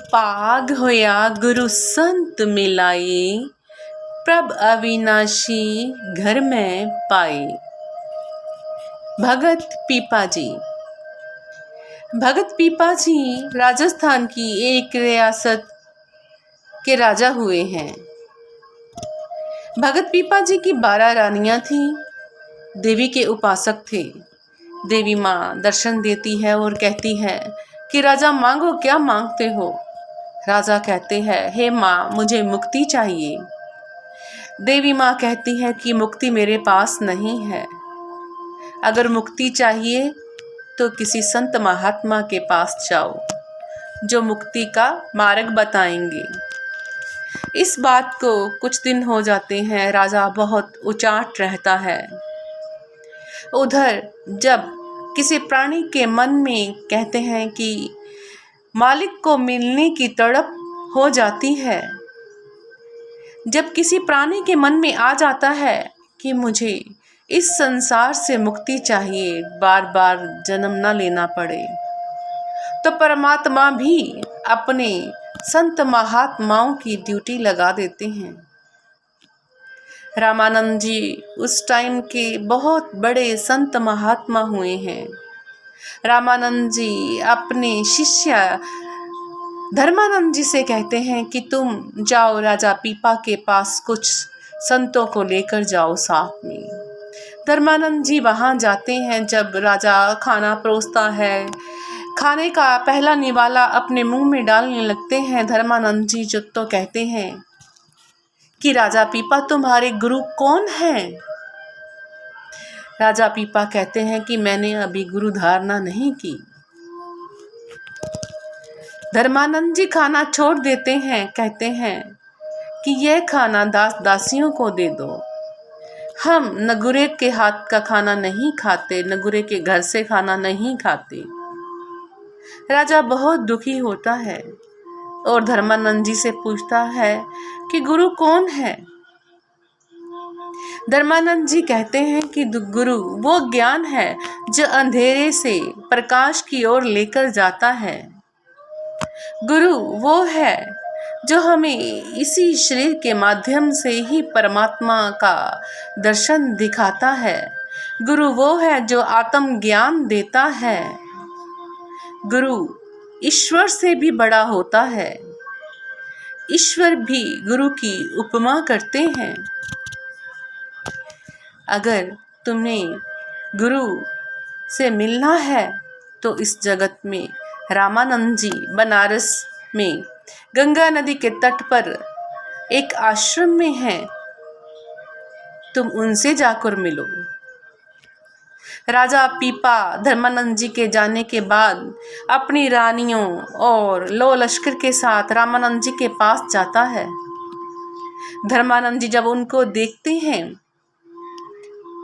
पाग होया गुरु संत मिलाए, प्रभ अविनाशी घर में पाए। भगत पीपा जी। भगत पीपा जी राजस्थान की एक रियासत के राजा हुए हैं। भगत पीपा जी की 12 रानियां थीं। देवी के उपासक थे। देवी माँ दर्शन देती है और कहती है कि राजा मांगो, क्या मांगते हो। राजा कहते हैं, हे माँ मुझे मुक्ति चाहिए। देवी माँ कहती है कि मुक्ति मेरे पास नहीं है। अगर मुक्ति चाहिए तो किसी संत महात्मा के पास जाओ जो मुक्ति का मार्ग बताएंगे। इस बात को कुछ दिन हो जाते हैं। राजा बहुत उचाट रहता है। उधर जब किसी प्राणी के मन में कहते हैं कि मालिक को मिलने की तड़प हो जाती है, जब किसी प्राणी के मन में आ जाता है कि मुझे इस संसार से मुक्ति चाहिए, बार बार जन्म न लेना पड़े, तो परमात्मा भी अपने संत महात्माओं की ड्यूटी लगा देते हैं। रामानंद जी उस टाइम के बहुत बड़े संत महात्मा हुए हैं। रामानंद जी अपने शिष्य धर्मानंद जी से कहते हैं कि तुम जाओ राजा पीपा के पास, कुछ संतों को लेकर जाओ साथ में। धर्मानंद जी वहाँ जाते हैं। जब राजा खाना परोसता है, खाने का पहला निवाला अपने मुंह में डालने लगते हैं, धर्मानंद जी जो तो कहते हैं कि राजा पीपा तुम्हारे गुरु कौन हैं। राजा पीपा कहते हैं कि मैंने अभी गुरु धारणा नहीं की। धर्मानंद जी खाना छोड़ देते हैं, कहते हैं कि यह खाना दास दासियों को दे दो। हम नगुरे के हाथ का खाना नहीं खाते, नगुरे के घर से खाना नहीं खाते। राजा बहुत दुखी होता है और धर्मानंद जी से पूछता है कि गुरु कौन है। धर्मानंद जी कहते हैं कि गुरु वो ज्ञान है जो अंधेरे से प्रकाश की ओर लेकर जाता है। गुरु वो है जो हमें इसी शरीर के माध्यम से ही परमात्मा का दर्शन दिखाता है। गुरु वो है जो आत्म ज्ञान देता है। गुरु ईश्वर से भी बड़ा होता है। ईश्वर भी गुरु की उपमा करते हैं। अगर तुम्हें गुरु से मिलना है तो इस जगत में रामानंद जी बनारस में गंगा नदी के तट पर एक आश्रम में हैं, तुम उनसे जाकर मिलो। राजा पीपा धर्मानंद जी के जाने के बाद अपनी रानियों और लो लश्कर के साथ रामानंद जी के पास जाता है। धर्मानंद जी जब उनको देखते हैं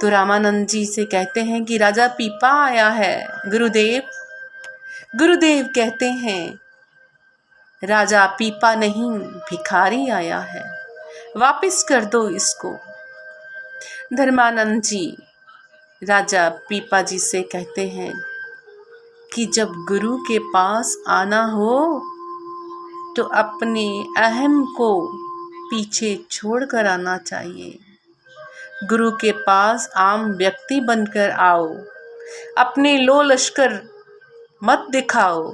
तो रामानंद जी से कहते हैं कि राजा पीपा आया है गुरुदेव। गुरुदेव कहते हैं राजा पीपा नहीं, भिखारी आया है, वापस कर दो इसको। धर्मानंद जी राजा पीपा जी से कहते हैं कि जब गुरु के पास आना हो तो अपने अहम को पीछे छोड़कर आना चाहिए। गुरु के पास आम व्यक्ति बनकर आओ, अपने लो लश्कर मत दिखाओ।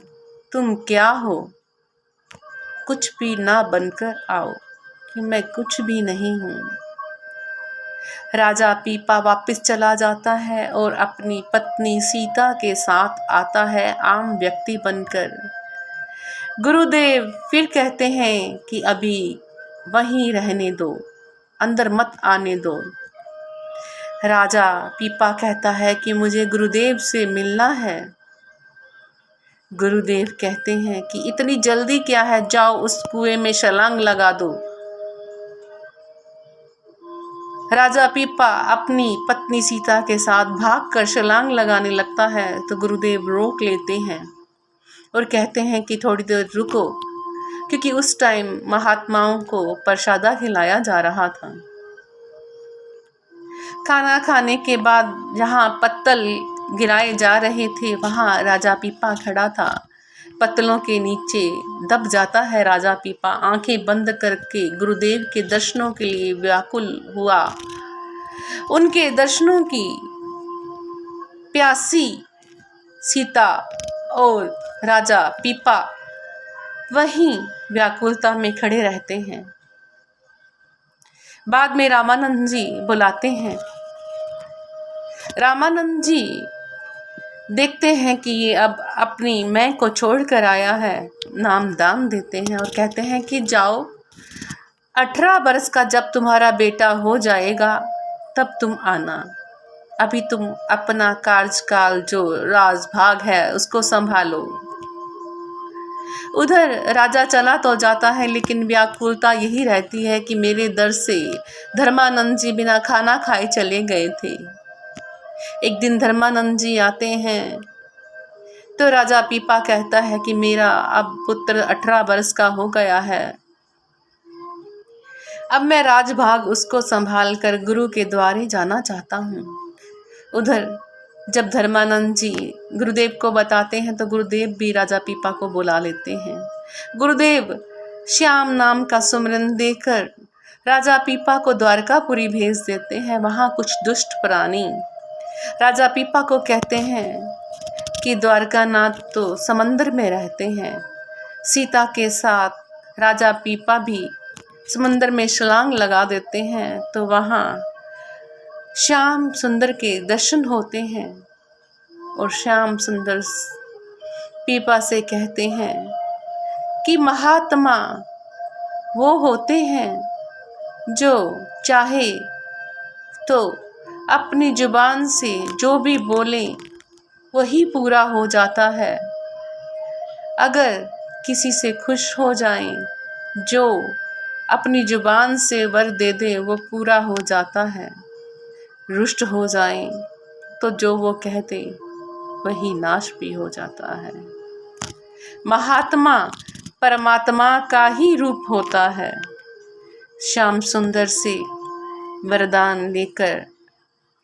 तुम क्या हो, कुछ भी ना बनकर आओ कि मैं कुछ भी नहीं हूँ। राजा पीपा वापस चला जाता है और अपनी पत्नी सीता के साथ आता है आम व्यक्ति बनकर। गुरुदेव फिर कहते हैं कि अभी वहीं रहने दो, अंदर मत आने दो। राजा पीपा कहता है कि मुझे गुरुदेव से मिलना है। गुरुदेव कहते हैं कि इतनी जल्दी क्या है, जाओ उस कुएं में छलांग लगा दो। राजा पीपा अपनी पत्नी सीता के साथ भागकर छलांग लगाने लगता है तो गुरुदेव रोक लेते हैं और कहते हैं कि थोड़ी देर रुको, क्योंकि उस टाइम महात्माओं को प्रसादा खिलाया जा रहा था। खाना खाने के बाद जहाँ पत्तल गिराए जा रहे थे वहाँ राजा पीपा खड़ा था। पतलों के नीचे दब जाता है राजा पीपा। आंखें बंद करके गुरुदेव के दर्शनों के लिए व्याकुल हुआ। उनके दर्शनों की प्यासी सीता और राजा पीपा वहीं व्याकुलता में खड़े रहते हैं। बाद में रामानंद जी बुलाते हैं। रामानंद जी देखते हैं कि ये अब अपनी मैं को छोड़कर आया है, नाम दान देते हैं और कहते हैं कि जाओ, 18 वर्ष का जब तुम्हारा बेटा हो जाएगा तब तुम आना, अभी तुम अपना कार्यकाल जो राजभाग है उसको संभालो। उधर राजा चला तो जाता है, लेकिन व्याकुलता यही रहती है कि मेरे दर से धर्मानंद जी बिना खाना खाए चले गए थे। एक दिन धर्मानंद जी आते हैं तो राजा पीपा कहता है कि मेरा अब पुत्र 18 वर्ष का हो गया है, अब मैं राजभाग उसको संभाल कर गुरु के द्वारे जाना चाहता हूँ। उधर जब धर्मानंद जी गुरुदेव को बताते हैं तो गुरुदेव भी राजा पीपा को बुला लेते हैं। गुरुदेव श्याम नाम का सुमरन देकर राजा पीपा को द्वारकापुरी भेज देते हैं। वहाँ कुछ दुष्ट प्राणी राजा पीपा को कहते हैं कि द्वारकानाथ तो समंदर में रहते हैं। सीता के साथ राजा पीपा भी समंदर में छलांग लगा देते हैं तो वहाँ श्याम सुंदर के दर्शन होते हैं और श्याम सुंदर पीपा से कहते हैं कि महात्मा वो होते हैं जो चाहे तो अपनी जुबान से जो भी बोले वही पूरा हो जाता है। अगर किसी से खुश हो जाएं, जो अपनी जुबान से वर दे दे वो पूरा हो जाता है। रुष्ट हो जाएं तो जो वो कहते वही नाश भी हो जाता है। महात्मा परमात्मा का ही रूप होता है। श्याम सुंदर से वरदान लेकर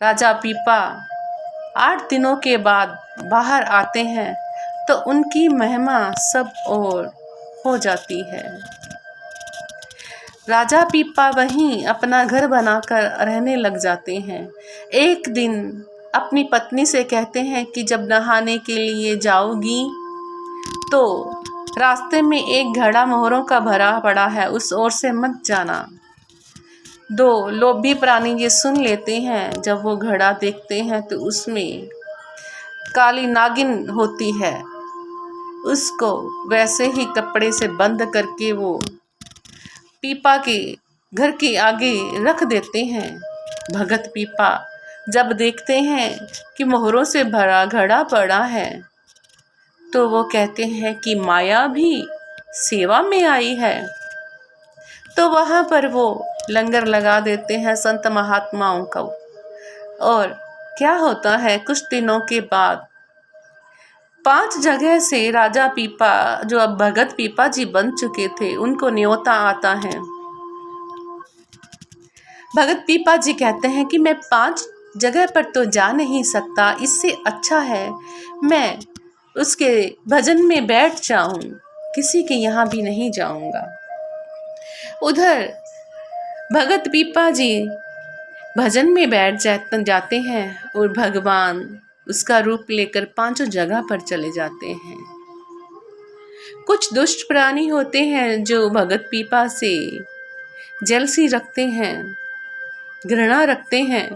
राजा पीपा 8 दिनों के बाद बाहर आते हैं तो उनकी महिमा सब ओर हो जाती है। राजा पीपा वहीं अपना घर बनाकर रहने लग जाते हैं। एक दिन अपनी पत्नी से कहते हैं कि जब नहाने के लिए जाओगी तो रास्ते में एक घड़ा मोहरों का भरा पड़ा है, उस ओर से मत जाना। 2 लोभी प्राणी ये सुन लेते हैं। जब वो घड़ा देखते हैं तो उसमें काली नागिन होती है, उसको वैसे ही कपड़े से बंद करके वो पीपा के घर के आगे रख देते हैं। भगत पीपा जब देखते हैं कि मोहरों से भरा घड़ा पड़ा है तो वो कहते हैं कि माया भी सेवा में आई है। तो वहाँ पर वो लंगर लगा देते हैं संत महात्माओं का। और क्या होता है, कुछ दिनों के बाद 5 जगह से राजा पीपा जो अब भगत पीपा जी बन चुके थे उनको न्योता आता है। भगत पीपा जी कहते हैं कि मैं 5 जगह पर तो जा नहीं सकता, इससे अच्छा है मैं उसके भजन में बैठ जाऊं, किसी के यहाँ भी नहीं जाऊंगा। उधर भगत पीपा जी भजन में बैठ जाते हैं और भगवान उसका रूप लेकर 5 जगह पर चले जाते हैं। कुछ दुष्ट प्राणी होते हैं जो भगत पीपा से जेलसी रखते हैं, घृणा रखते हैं।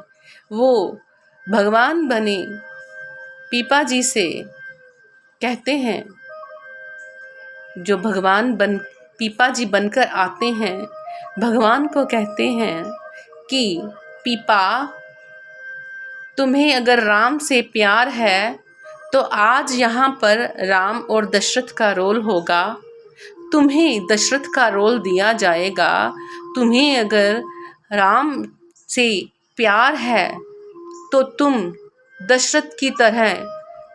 वो भगवान बने पीपा जी से कहते हैं, जो भगवान पीपा जी बनकर आते हैं भगवान को कहते हैं कि पीपा तुम्हें अगर राम से प्यार है तो आज यहाँ पर राम और दशरथ का रोल होगा, तुम्हें दशरथ का रोल दिया जाएगा। तुम्हें अगर राम से प्यार है तो तुम दशरथ की तरह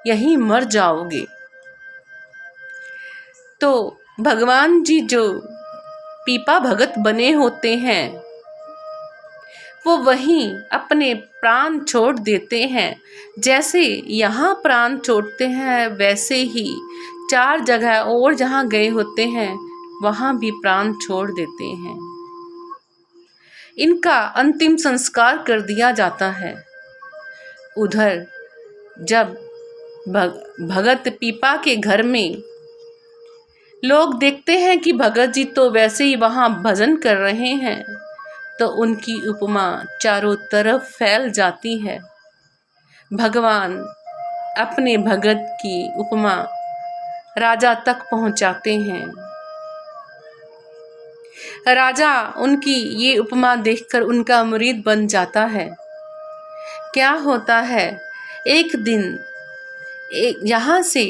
यहीं मर जाओगे। तो भगवान जी जो पीपा भगत बने होते हैं वो वहीं अपने प्राण छोड़ देते हैं। जैसे यहाँ प्राण छोड़ते हैं वैसे ही 4 जगह और जहाँ गए होते हैं वहाँ भी प्राण छोड़ देते हैं। इनका अंतिम संस्कार कर दिया जाता है। उधर जब भगत पीपा के घर में लोग देखते हैं कि भगत जी तो वैसे ही वहाँ भजन कर रहे हैं, तो उनकी उपमा चारों तरफ फैल जाती है। भगवान अपने भगत की उपमा राजा तक पहुँचाते हैं। राजा उनकी ये उपमा देखकर उनका मुरीद बन जाता है। क्या होता है, एक दिन यहाँ से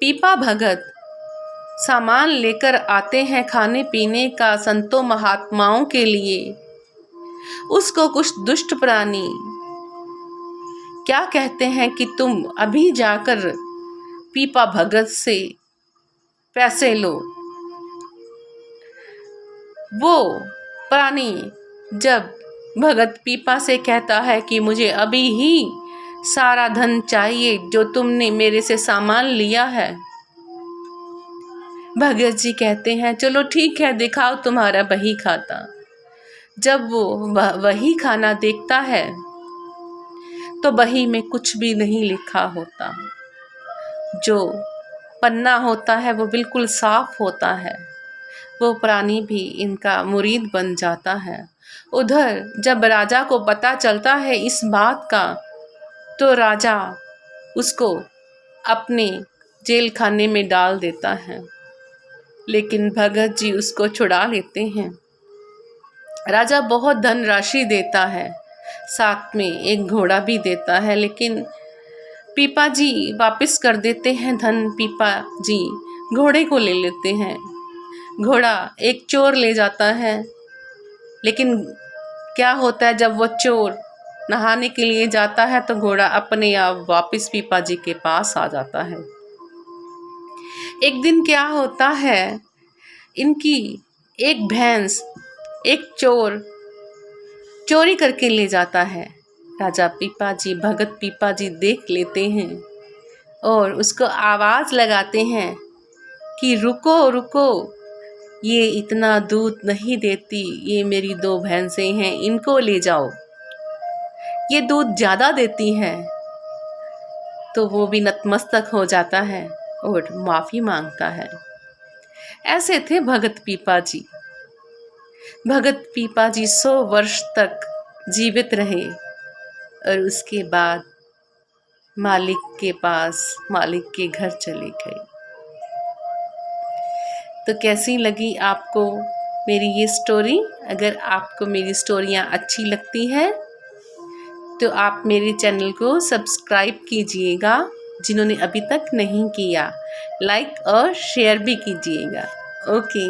पीपा भगत सामान लेकर आते हैं खाने पीने का संतों महात्माओं के लिए। उसको कुछ दुष्ट प्राणी क्या कहते हैं कि तुम अभी जाकर पीपा भगत से पैसे लो। वो प्राणी जब भगत पीपा से कहता है कि मुझे अभी ही सारा धन चाहिए जो तुमने मेरे से सामान लिया है, भगत जी कहते हैं चलो ठीक है, दिखाओ तुम्हारा बही खाता। जब वो वही खाना देखता है तो बही में कुछ भी नहीं लिखा होता। जो पन्ना होता है वो बिल्कुल साफ होता है। वो प्राणी भी इनका मुरीद बन जाता है। उधर जब राजा को पता चलता है इस बात का, तो राजा उसको अपने जेल खाने में डाल देता है, लेकिन भगत जी उसको छुड़ा लेते हैं। राजा बहुत धनराशि देता है, साथ में एक घोड़ा भी देता है, लेकिन पीपा जी वापस कर देते हैं धन। पीपा जी घोड़े को ले लेते हैं। घोड़ा एक चोर ले जाता है, लेकिन क्या होता है, जब वो चोर नहाने के लिए जाता है तो घोड़ा अपने आप वापस पीपा जी के पास आ जाता है। एक दिन क्या होता है, इनकी एक भैंस एक चोर चोरी करके ले जाता है। राजा पीपा जी, भगत पीपा जी देख लेते हैं और उसको आवाज़ लगाते हैं कि रुको रुको, ये इतना दूध नहीं देती, ये मेरी 2 भैंसें हैं, इनको ले जाओ। ये दूध ज़्यादा देती हैं। तो वो भी नतमस्तक हो जाता है और माफ़ी मांगता है। ऐसे थे भगत पीपा जी। भगत पीपा जी 100 वर्ष तक जीवित रहे और उसके बाद मालिक के पास, मालिक के घर चले गए। तो कैसी लगी आपको मेरी ये स्टोरी? अगर आपको मेरी स्टोरियाँ अच्छी लगती हैं तो आप मेरे चैनल को सब्सक्राइब कीजिएगा, जिन्होंने अभी तक नहीं किया। लाइक और शेयर भी कीजिएगा। ओके।